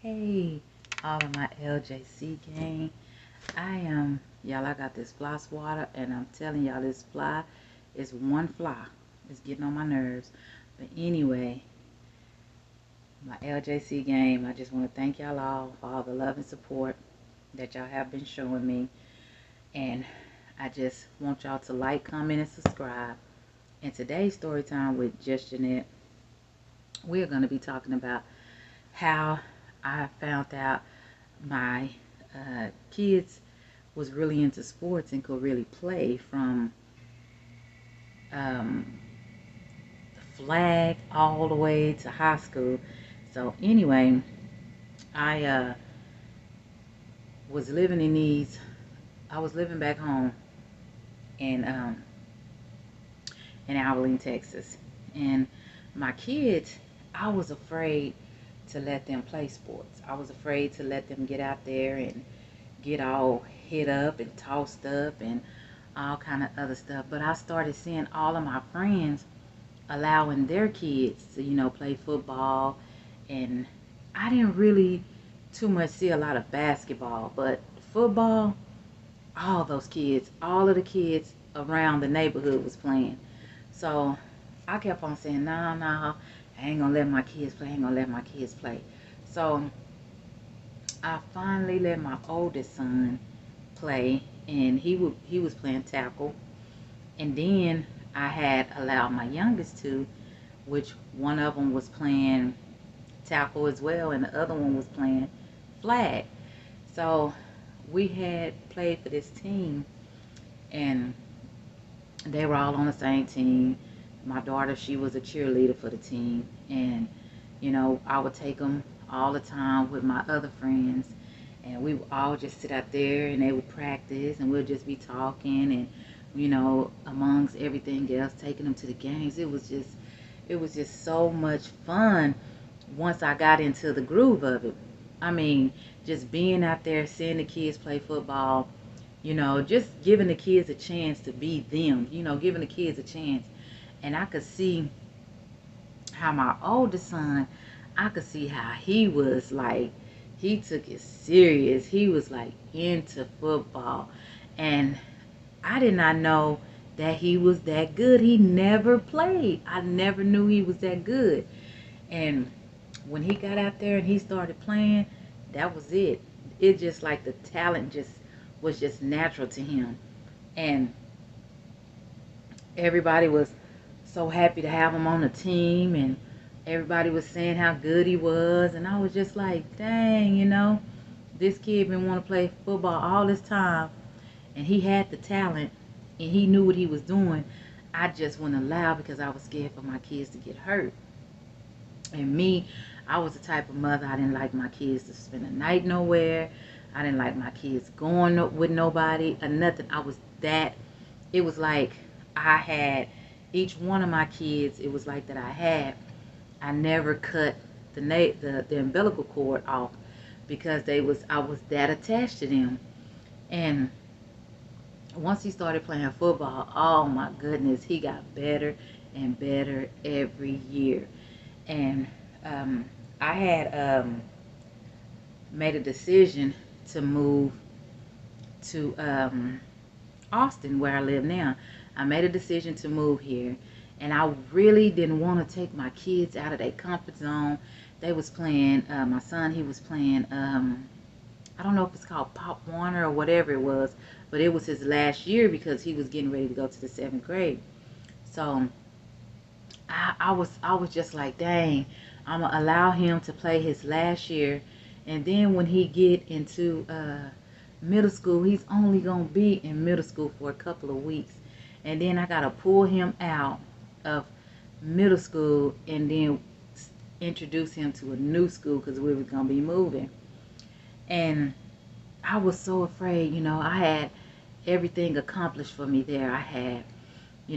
Hey, all of my LJC gang. Y'all, I got this fly swatter, and I'm telling y'all, this fly is one fly. It's getting on my nerves. But anyway, my LJC game, I just want to thank y'all all for all the love and support that y'all have been showing me. And I just want y'all to like, comment, and subscribe. In today's story time with Just Jeanette, we're going to be talking about how I found out my kids was really into sports and could really play from the flag all the way to high school. So anyway, I was living in these. I was living back home in Abilene, Texas, and my kids. I was afraid to let them play sports. I was afraid to let them get out there and get all hit up and tossed up and all kind of other stuff. But I started seeing all of my friends allowing their kids to, play football. And I didn't really too much see a lot of basketball, but football, all of the kids around the neighborhood was playing. So I kept on saying, no, no, I ain't gonna let my kids play, I ain't gonna let my kids play. So I finally let my oldest son play, and he was playing tackle. And then I had allowed my youngest two, which one of them was playing tackle as well, and the other one was playing flag. So we had played for this team, and they were all on the same team. My daughter, she was a cheerleader for the team, and I would take them all the time with my other friends, and we would all just sit out there and they would practice, and we'll just be talking, and amongst everything else, taking them to the games. It was just so much fun once I got into the groove of it. I mean, just being out there, seeing the kids play football, just giving the kids a chance to be them, giving the kids a chance. And I could see how my oldest son, I could see how he was like, he took it serious. He was like into football. And I did not know that he was that good. He never played. I never knew he was that good. And when he got out there and he started playing, that was it. It just like the talent just was just natural to him. And everybody was so happy to have him on the team, and everybody was saying how good he was, and I was just like, dang, this kid been wanting to play football all this time, and he had the talent, and he knew what he was doing. I just wouldn't allow, because I was scared for my kids to get hurt. And me, I was the type of mother, I didn't like my kids to spend the night nowhere. I didn't like my kids going with nobody or nothing. It was like I had each one of my kids, it was like that I never cut the umbilical cord off, because I was that attached to them. And once he started playing football, oh my goodness, he got better and better every year. And I had made a decision to move to Austin, where I live now. I made a decision to move here, and I really didn't want to take my kids out of their comfort zone. They was playing, my son, he was playing, I don't know if it's called Pop Warner or whatever it was, but it was his last year because he was getting ready to go to the 7th grade. So I was just like, dang, I'm gonna allow him to play his last year, and then when he get into middle school, he's only gonna be in middle school for a couple of weeks, and then I gotta pull him out of middle school and then introduce him to a new school, because we were gonna be moving. And I was so afraid. I had everything accomplished for me there. I had, I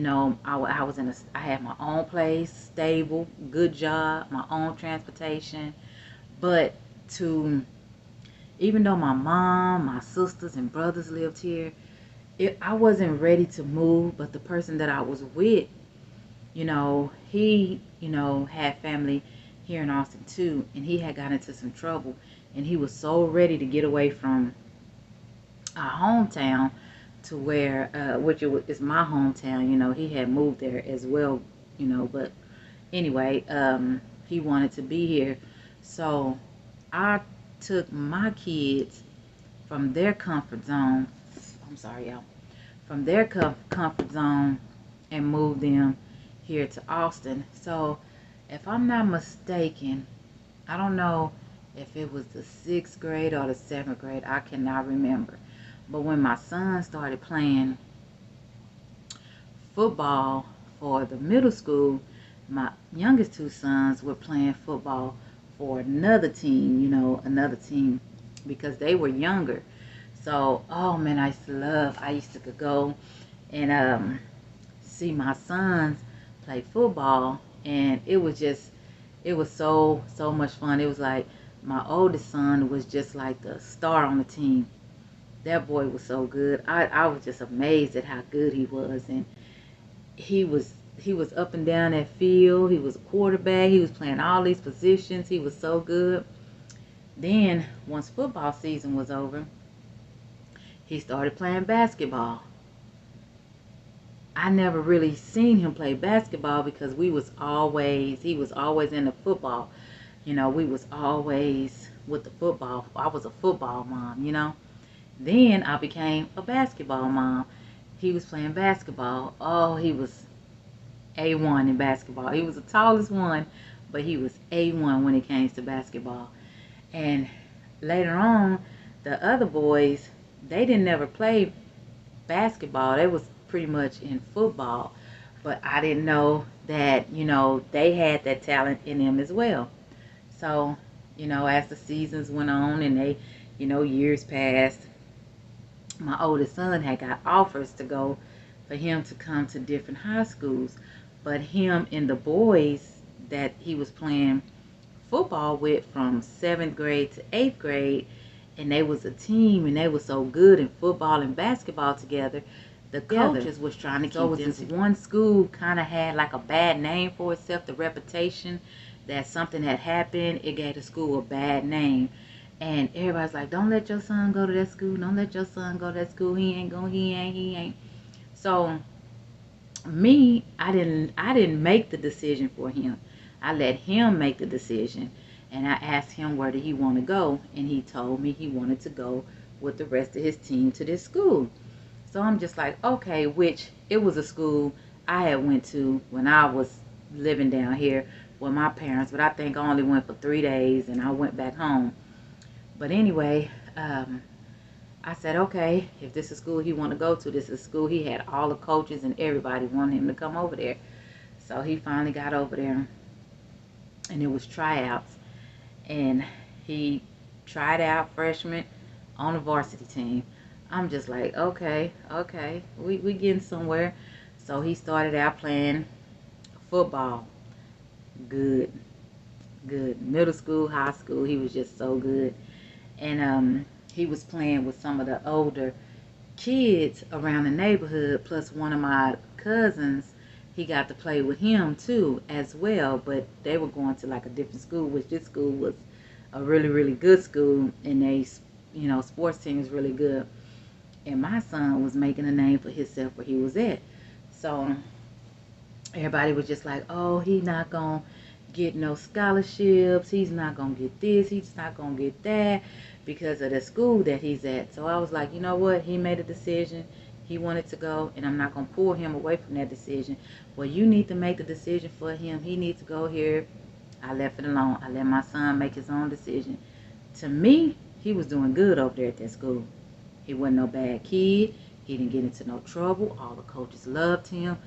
had my own place, stable, good job, my own transportation. But even though my mom, my sisters and brothers lived here, I wasn't ready to move. But the person that I was with, he, had family here in Austin too, and he had got into some trouble, and he was so ready to get away from our hometown to where, which is my hometown. You know, he had moved there as well. You know, but anyway, he wanted to be here, so I took my kids from their comfort zone. I'm sorry, y'all. From their comfort zone and moved them here to Austin. So, if I'm not mistaken, I don't know if it was the 6th grade or the 7th grade. I cannot remember. But when my son started playing football for the middle school, my youngest two sons were playing football for another team, you know, another team, because they were younger. So, oh man, I used to go and see my sons play football, and it was so much fun. It was like my oldest son was just like the star on the team. That boy was so good. I was just amazed at how good he was, and he was he was up and down that field. He was a quarterback. He was playing all these positions. He was so good. Then once football season was over, he started playing basketball. I never really seen him play basketball because he was always in the football. You know, we was always with the football. I was a football mom, you know. Then I became a basketball mom. He was playing basketball. Oh, he was A1 in basketball. He was the tallest one, but he was A1 when it came to basketball. And later on, the other boys, they didn't never play basketball. They was pretty much in football. But I didn't know that, you know, they had that talent in them as well. So, you know, as the seasons went on and they, you know, years passed, my oldest son had got offers to go for him to come to different high schools. But him and the boys that he was playing football with from 7th grade to 8th grade, and they was a team, and they were so good in football and basketball together, the coaches was trying to keep them. This one school kind of had like a bad name for itself, the reputation that something had happened. It gave the school a bad name. And everybody's like, don't let your son go to that school. Don't let your son go to that school. He ain't going, he ain't. So me, I didn't make the decision for him. I let him make the decision. And I asked him where did he want to go, and he told me he wanted to go with the rest of his team to this school. So I'm just like, okay, which it was a school I had went to when I was living down here with my parents, but I think I only went for 3 days and I went back home. But anyway, I said, okay, if this is school he want to go to, this is school. He had all the coaches and everybody wanted him to come over there. So he finally got over there, and it was tryouts. And he tried out freshman on the varsity team. I'm just like, okay, we getting somewhere. So he started out playing football. Good. Middle school, high school, he was just so good. And he was playing with some of the older kids around the neighborhood, plus one of my cousins. He got to play with him too as well, but they were going to like a different school, which this school was a really good school, and they, you know, sports team is really good. And my son was making a name for himself where he was at. So everybody was just like, oh, he's not gonna get no scholarships, he's not gonna get this, he's not gonna get that because of the school that he's at. So I was like, you know what, he made a decision, he wanted to go, and I'm not gonna pull him away from that decision. Well, you need to make the decision for him, he needs to go here. I left it alone. I let my son make his own decision. To me, he was doing good over there at that school. He wasn't no bad kid, he didn't get into no trouble, all the coaches loved him.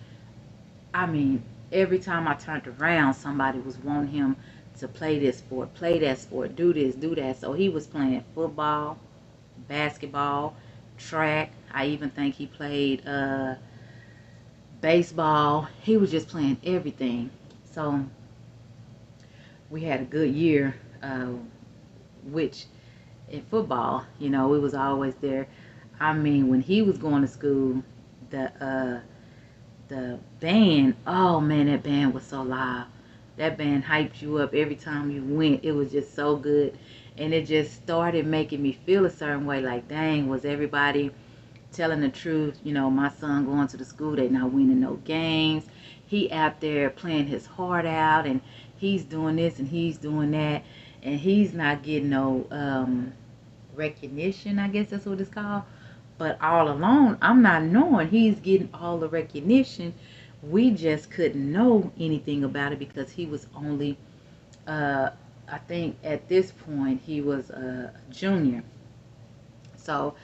I mean, every time I turned around, somebody was wanting him to play this sport, play that sport, do this, do that. So he was playing football, basketball, track. I even think he played baseball. He was just playing everything. So we had a good year, which in football, you know, we was always there. I mean, when he was going to school, the band, oh man, that band was so loud. that band hyped you up every time you went. It was just so good. And it just started making me feel a certain way, like, dang, was everybody telling the truth? You know, my son going to the school, they not winning no games. He out there playing his heart out, and he's doing this and he's doing that, and he's not getting no recognition, I guess that's what it's called. But all along, I'm not knowing he's getting all the recognition. We just couldn't know anything about it because he was only, I think at this point, he was a junior. So,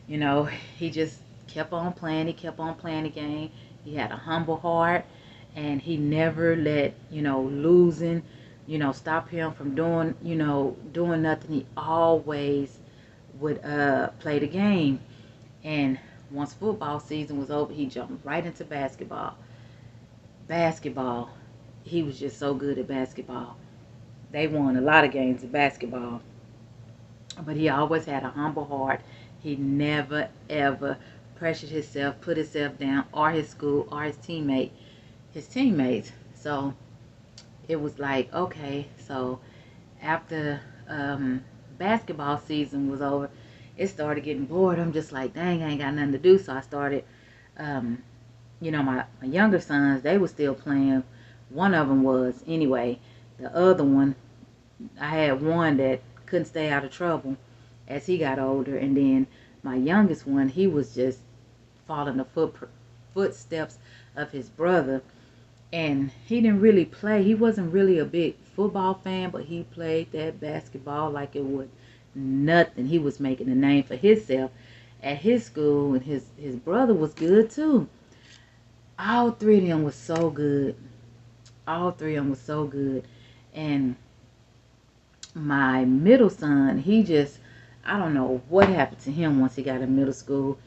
you know, he just kept on playing. He kept on playing the game. He had a humble heart, and he never let, you know, losing, you know, stop him from doing, you know, doing nothing. He always would play the game. And once football season was over, he jumped right into basketball. Basketball, he was just so good at basketball. They won a lot of games in basketball. But he always had a humble heart. He never, ever pressured himself, put himself down, or his school, or his teammates. So it was like, okay, so after basketball season was over, it started getting bored. I'm just like, dang, I ain't got nothing to do. So I started, you know, my younger sons, they were still playing. One of them was, anyway. The other one, I had one that couldn't stay out of trouble as he got older. And then my youngest one, he was just following the footsteps of his brother. And he didn't really play. He wasn't really a big football fan, but he played that basketball like it was nothing. He was making a name for himself at his school, and his brother was good too. All three of them was so good. All three of them was so good. And my middle son, he just, I don't know what happened to him once he got in middle school,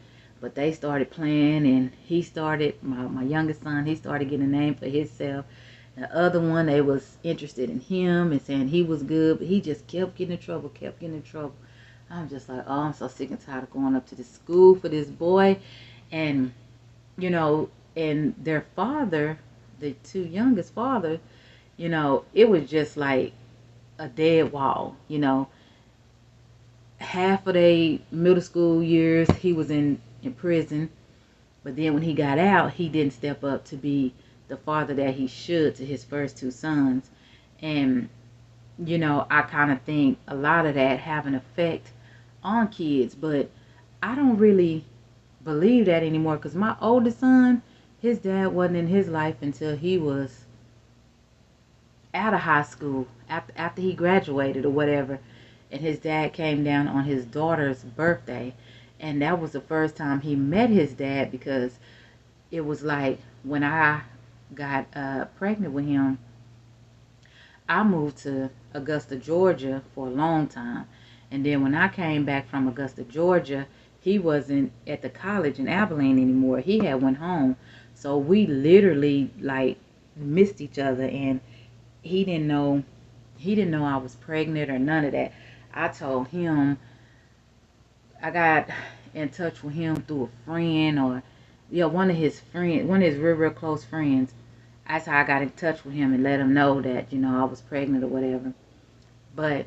but they started playing, and he started, my youngest son, he started getting a name for himself. The other one, they was interested in him and saying he was good, but he just kept getting in trouble, kept getting in trouble. I'm just like, oh, I'm so sick and tired of going up to the school for this boy. And, you know, and their father, the two youngest father, you know, it was just like a dead wall, you know. Half of their middle school years, he was in prison. But then when he got out, he didn't step up to be the father that he should to his first two sons. And, you know, I kind of think a lot of that have an effect on kids. But I don't really believe that anymore, because my oldest son, his dad wasn't in his life until he was out of high school, after he graduated or whatever. And his dad came down on his daughter's birthday. And that was the first time he met his dad, because it was like when I got pregnant with him, I moved to Augusta, Georgia for a long time. And then when I came back from Augusta, Georgia, he wasn't at the college in Abilene anymore. He had went home. So we literally like missed each other, and he didn't know I was pregnant or none of that. I told him, I got in touch with him through a friend, or yeah, one of his real close friends. That's how I got in touch with him and let him know that, you know, I was pregnant or whatever. But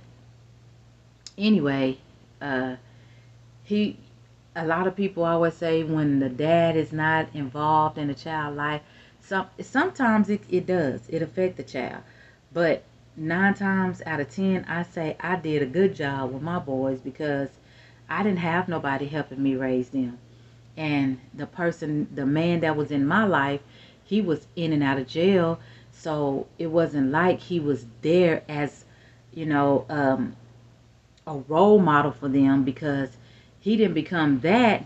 anyway, he a lot of people always say when the dad is not involved in the child's life, sometimes it does. It affects the child. But 9 times out of 10, I say I did a good job with my boys, because I didn't have nobody helping me raise them. And the man that was in my life, he was in and out of jail. So it wasn't like he was there as, you know, a role model for them, because he didn't become that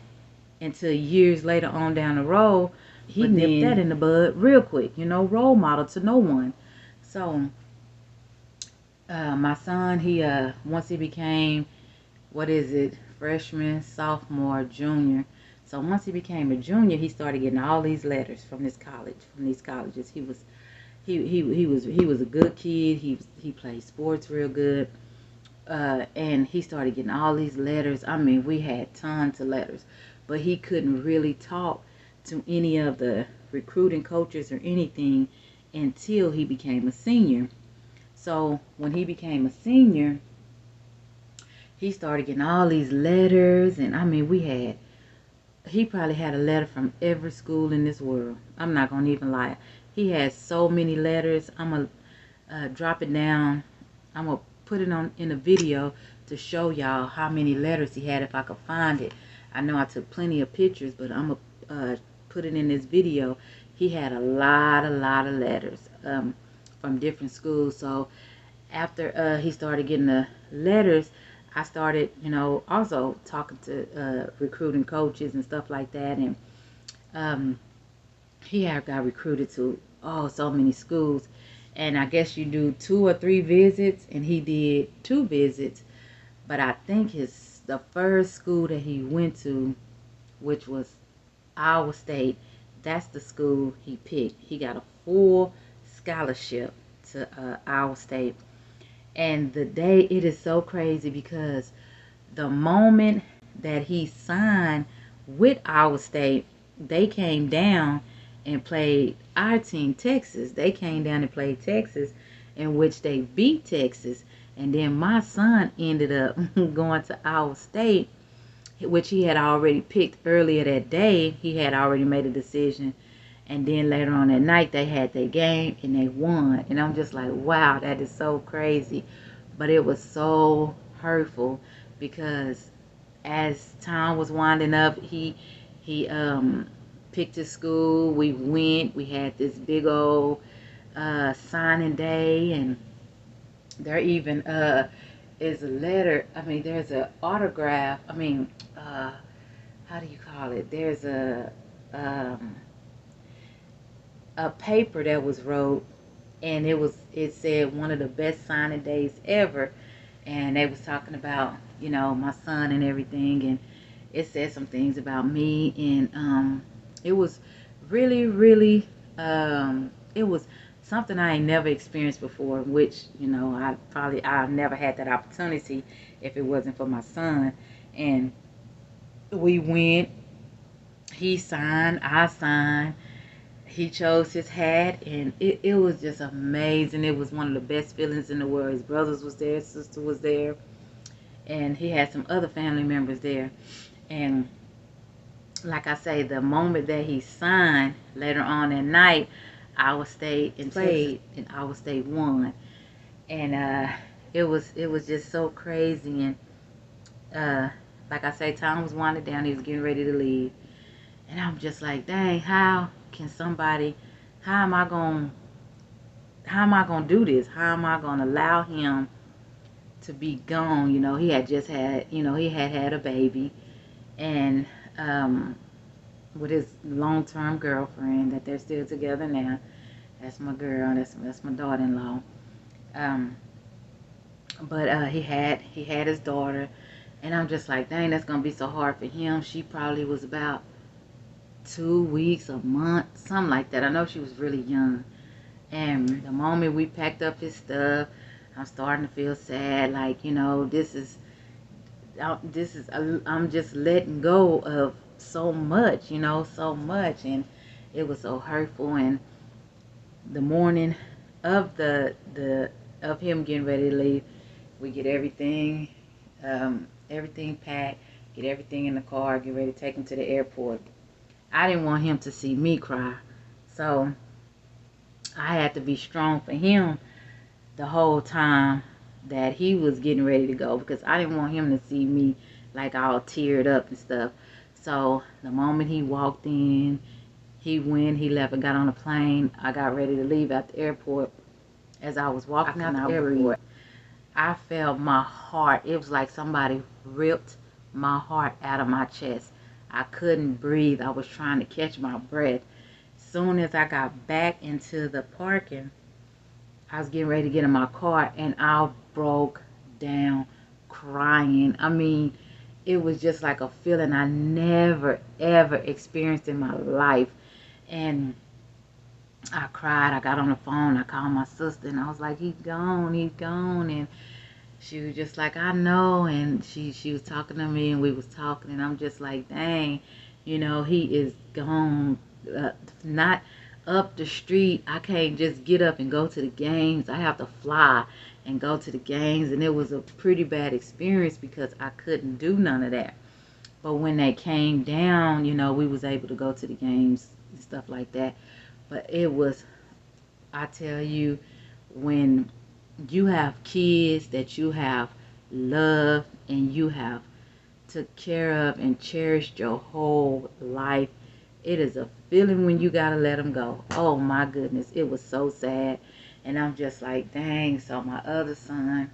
until years later on down the road. He nipped that in the bud real quick, you know, role model to no one. So my son, he once he became, freshman, sophomore, junior. So once he became a junior, he started getting all these letters from these colleges. He was a good kid. He played sports real good. And he started getting all these letters. I mean, we had tons of letters, but he couldn't really talk to any of the recruiting coaches or anything until he became a senior. So when he became a senior, he started getting all these letters, and I mean, he probably had a letter from every school in this world. I'm not gonna even lie. He had so many letters. I'm gonna drop it down. I'm gonna put it on in a video to show y'all how many letters he had if I could find it. I know I took plenty of pictures, but I'm gonna put it in this video. He had a lot of letters from different schools. So after he started getting the letters, I started, also talking to recruiting coaches and stuff like that. And he had got recruited to, so many schools. And I guess you do 2 or 3 visits, and he did 2 visits. But I think the first school that he went to, which was Iowa State, that's the school he picked. He got a full scholarship to Iowa State. And the day, it is so crazy because the moment that he signed with Iowa State, they came down and played our team, Texas. They came down and played Texas, in which they beat Texas. And then my son ended up going to Iowa State, which he had already picked earlier that day. He had already made a decision. And then later on that night, they had their game and they won. And I'm just like, wow, that is so crazy. But it was so hurtful because as time was winding up, he picked his school. We went. We had this big old signing day, and there even is a letter. I mean, there's an autograph. I mean, how do you call it? There's a paper that was wrote, and it said one of the best signing days ever. And they was talking about, my son and everything, and it said some things about me. And it was really it was something I ain't never experienced before, which I've never had that opportunity if it wasn't for my son. And we went, he signed, I signed, he chose his hat, and it was just amazing. It was one of the best feelings in the world. His brothers was there, his sister was there, and he had some other family members there. And like I say, the moment that he signed, later on that night, Iowa State and played, and Iowa State won. And it was just so crazy. And like I say, time was winding down. He was getting ready to leave, and I'm just like, dang, how am I gonna do this? How am I gonna allow him to be gone? He had just had, he had a baby, and with his long-term girlfriend, that they're still together now. That's my girl. That's my daughter-in-law. But he had his daughter, and I'm just like, dang, that's gonna be so hard for him. She probably was about 2 weeks, a month, something like that. I know she was really young. And the moment we packed up his stuff, I'm starting to feel sad. Like, I'm just letting go of so much, so much. And it was so hurtful. And the morning of of him getting ready to leave, we get everything packed, get everything in the car, get ready to take him to the airport. I didn't want him to see me cry, so I had to be strong for him the whole time that he was getting ready to go, because I didn't want him to see me like all teared up and stuff. So the moment he walked in, he left and got on a plane. I got ready to leave at the airport. As I was walking out the airport, I felt my heart. It was like somebody ripped my heart out of my chest. I couldn't breathe. I was trying to catch my breath. Soon as I got back into the parking, I was getting ready to get in my car, and I broke down crying. I mean, it was just like a feeling I never ever experienced in my life. And I cried. I got on the phone. I called my sister, and I was like, he's gone. And she was just like, I know. And she was talking to me, and we was talking, and I'm just like, dang, he is gone. Not up the street. I can't just get up and go to the games. I have to fly and go to the games. And it was a pretty bad experience because I couldn't do none of that. But when they came down, you know, we was able to go to the games and stuff like that. But it was, I tell you, when you have kids that you have loved and you have took care of and cherished your whole life, it is a feeling when you gotta let them go. Oh my goodness, it was so sad. And I'm just like, dang. So my other son,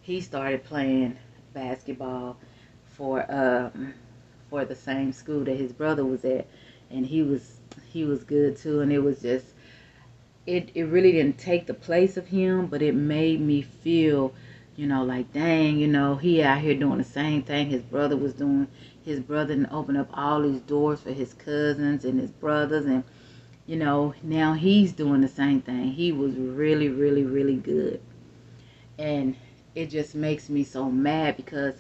he started playing basketball for the same school that his brother was at, and he was good too. And it was just, it really didn't take the place of him, but it made me feel, you know, like, dang, you know, he out here doing the same thing his brother was doing. His brother didn't open up all these doors for his cousins and his brothers, and you know, now he's doing the same thing. He was really, really, really good. And it just makes me so mad because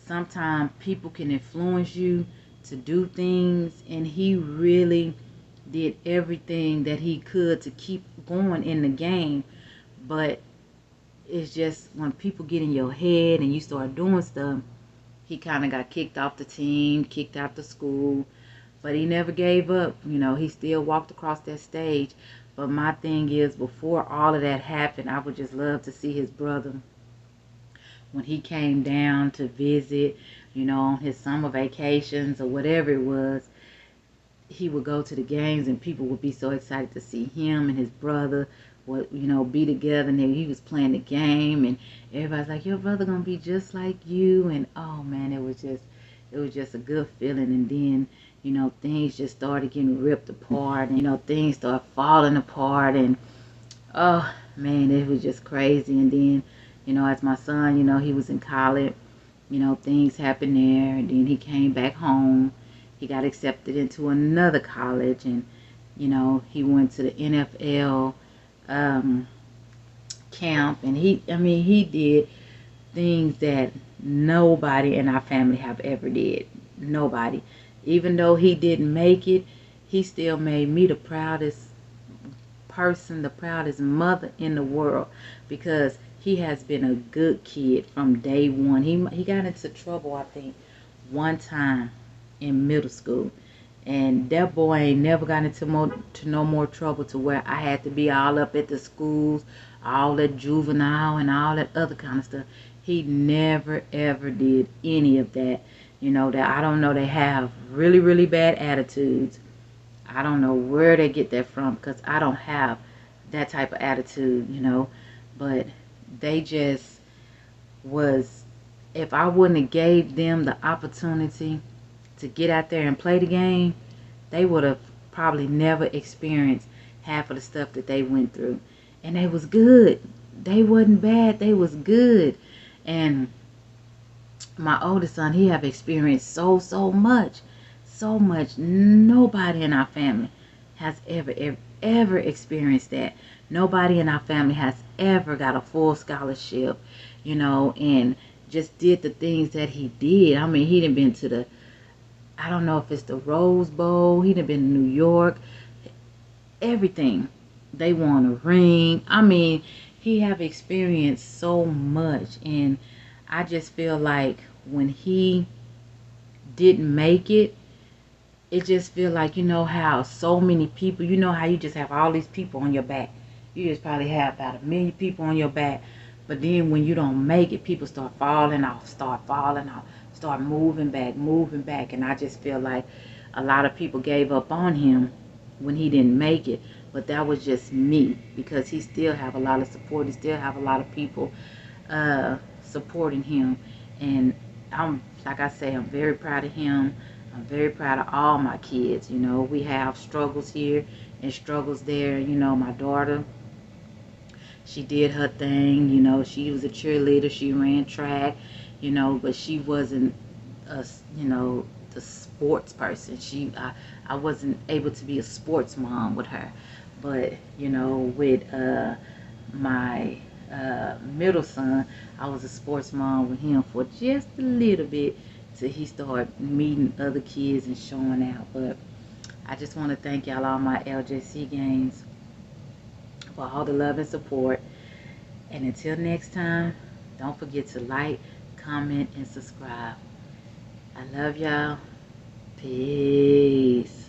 sometimes people can influence you to do things, and he really did everything that he could to keep going in the game. But it's just when people get in your head and you start doing stuff, he kind of got kicked off the team, kicked out the school. But he never gave up. You know, he still walked across that stage. But my thing is, before all of that happened, I would just love to see his brother when he came down to visit, you know, on his summer vacations or whatever it was. He would go to the games and people would be so excited to see him and his brother would, you know, be together. And then he was playing the game and everybody's like, your brother gonna be just like you. And oh man, it was just a good feeling. And then, you know, things just started getting ripped apart, and you know, things started falling apart. And oh man, it was just crazy. And then, you know, as my son, you know, he was in college, you know, things happened there. And then he came back home. He got accepted into another college, and you know, he went to the NFL camp, and he did things that nobody in our family have ever did. Nobody. Even though he didn't make it, he still made me the proudest person, the proudest mother in the world, because he has been a good kid from day one. He got into trouble, I think, one time in middle school, and that boy ain't never got into no more trouble to where I had to be all up at the schools, all that juvenile and all that other kind of stuff. He never ever did any of that. You know, that I don't know, they have really, really bad attitudes. I don't know where they get that from, because I don't have that type of attitude, you know. But they just was, if I wouldn't have gave them the opportunity to get out there and play the game, they would have probably never experienced half of the stuff that they went through. And they was good. They wasn't bad. They was good. And my oldest son, he have experienced so much. So much. Nobody in our family has ever experienced that. Nobody in our family has ever got a full scholarship, you know, and just did the things that he did. I mean, he done been to the, I don't know if it's the Rose Bowl. He done been to New York. Everything. They won a ring. I mean, he have experienced so much. And I just feel like when he didn't make it, it just feel like, you know how so many people, you know how you just have all these people on your back. You just probably have about 1 million people on your back. But then when you don't make it, people start falling off, start moving back. And I just feel like a lot of people gave up on him when he didn't make it. But that was just me, because he still have a lot of support. He still have a lot of people supporting him. And I'm, like I say, I'm very proud of him. I'm very proud of all my kids. You know, we have struggles here and struggles there. You know, my daughter, she did her thing. You know, she was a cheerleader. She ran track, you know, but she wasn't a, you know, the sports person. I wasn't able to be a sports mom with her. But, you know, with my middle son, I was a sports mom with him for just a little bit till he started meeting other kids and showing out. But I just want to thank y'all, all my LJC games, for all the love and support. And until next time, don't forget to like, comment, and subscribe. I love y'all. Peace.